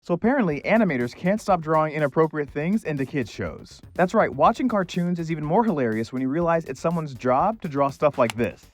So apparently, animators can't stop drawing inappropriate things into kids' shows. That's right, watching cartoons is even more hilarious when you realize it's someone's job to draw stuff like this.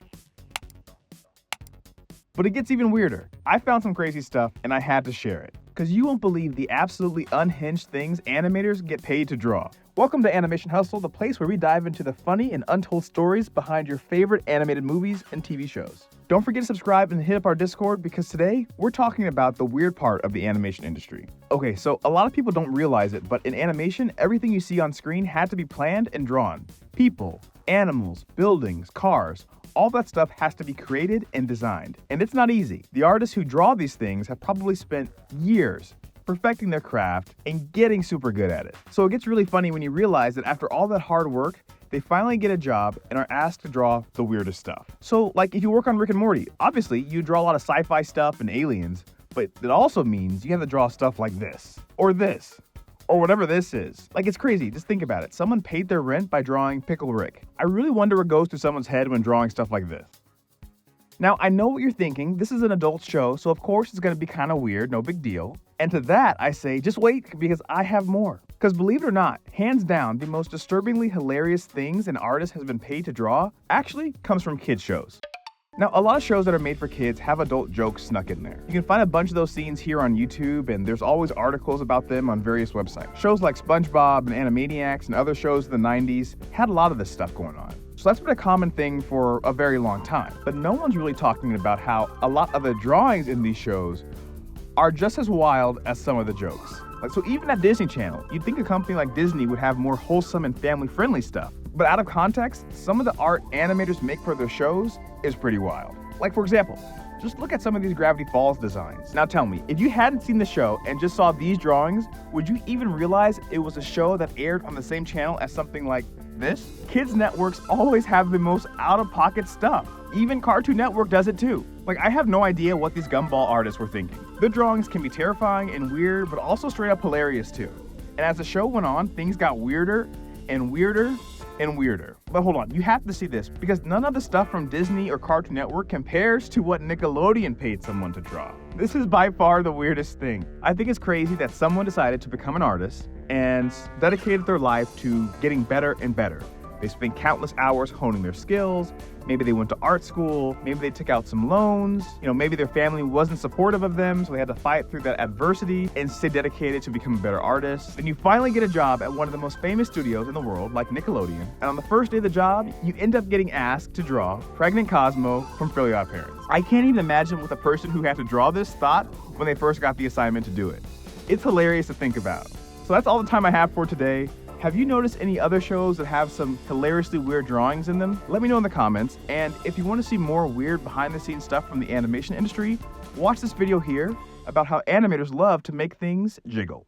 But it gets even weirder. I found some crazy stuff and I had to share it. Because you won't believe the absolutely unhinged things animators get paid to draw. Welcome to Animation Hustle, the place where we dive into the funny and untold stories behind your favorite animated movies and TV shows. Don't forget to subscribe and hit up our Discord because today we're talking about the weird part of the animation industry. Okay, so a lot of people don't realize it, but in animation, everything you see on screen had to be planned and drawn. People, animals, buildings, cars, all that stuff has to be created and designed. And it's not easy. The artists who draw these things have probably spent years perfecting their craft and getting super good at it. So it gets really funny when you realize that after all that hard work, they finally get a job and are asked to draw the weirdest stuff. So like if you work on Rick and Morty, obviously you draw a lot of sci-fi stuff and aliens, but it also means you have to draw stuff like this, or whatever this is. Like, it's crazy. Just think about it. Someone paid their rent by drawing Pickle Rick. I really wonder what goes through someone's head when drawing stuff like this. Now, I know what you're thinking. This is an adult show, so of course it's going to be kind of weird, no big deal. And to that, I say, just wait, because I have more. Because believe it or not, hands down, the most disturbingly hilarious things an artist has been paid to draw actually comes from kids' shows. Now, a lot of shows that are made for kids have adult jokes snuck in there. You can find a bunch of those scenes here on YouTube, and there's always articles about them on various websites. Shows like SpongeBob and Animaniacs and other shows in the 90s had a lot of this stuff going on. So that's been a common thing for a very long time. But no one's really talking about how a lot of the drawings in these shows are just as wild as some of the jokes. So even at Disney Channel, you'd think a company like Disney would have more wholesome and family-friendly stuff. But out of context, some of the art animators make for their shows is pretty wild. Like, for example, just look at some of these Gravity Falls designs. Now tell me, if you hadn't seen the show and just saw these drawings, would you even realize it was a show that aired on the same channel as something like this? Kids networks always have the most out-of-pocket stuff. Even Cartoon Network does it too. Like, I have no idea what these gumball artists were thinking. The drawings can be terrifying and weird, but also straight up hilarious too. And as the show went on, things got weirder and weirder and weirder. But hold on, you have to see this, because none of the stuff from Disney or Cartoon Network compares to what Nickelodeon paid someone to draw. This is by far the weirdest thing. I think it's crazy that someone decided to become an artist and dedicated their life to getting better and better. They spent countless hours honing their skills. Maybe they went to art school. Maybe they took out some loans. Maybe their family wasn't supportive of them, so they had to fight through that adversity and stay dedicated to become a better artist. Then you finally get a job at one of the most famous studios in the world, like Nickelodeon. And on the first day of the job, you end up getting asked to draw Pregnant Cosmo from Fairly Odd Parents. I can't even imagine what the person who had to draw this thought when they first got the assignment to do it. It's hilarious to think about. So that's all the time I have for today. Have you noticed any other shows that have some hilariously weird drawings in them? Let me know in the comments. And if you want to see more weird behind-the-scenes stuff from the animation industry, watch this video here about how animators love to make things jiggle.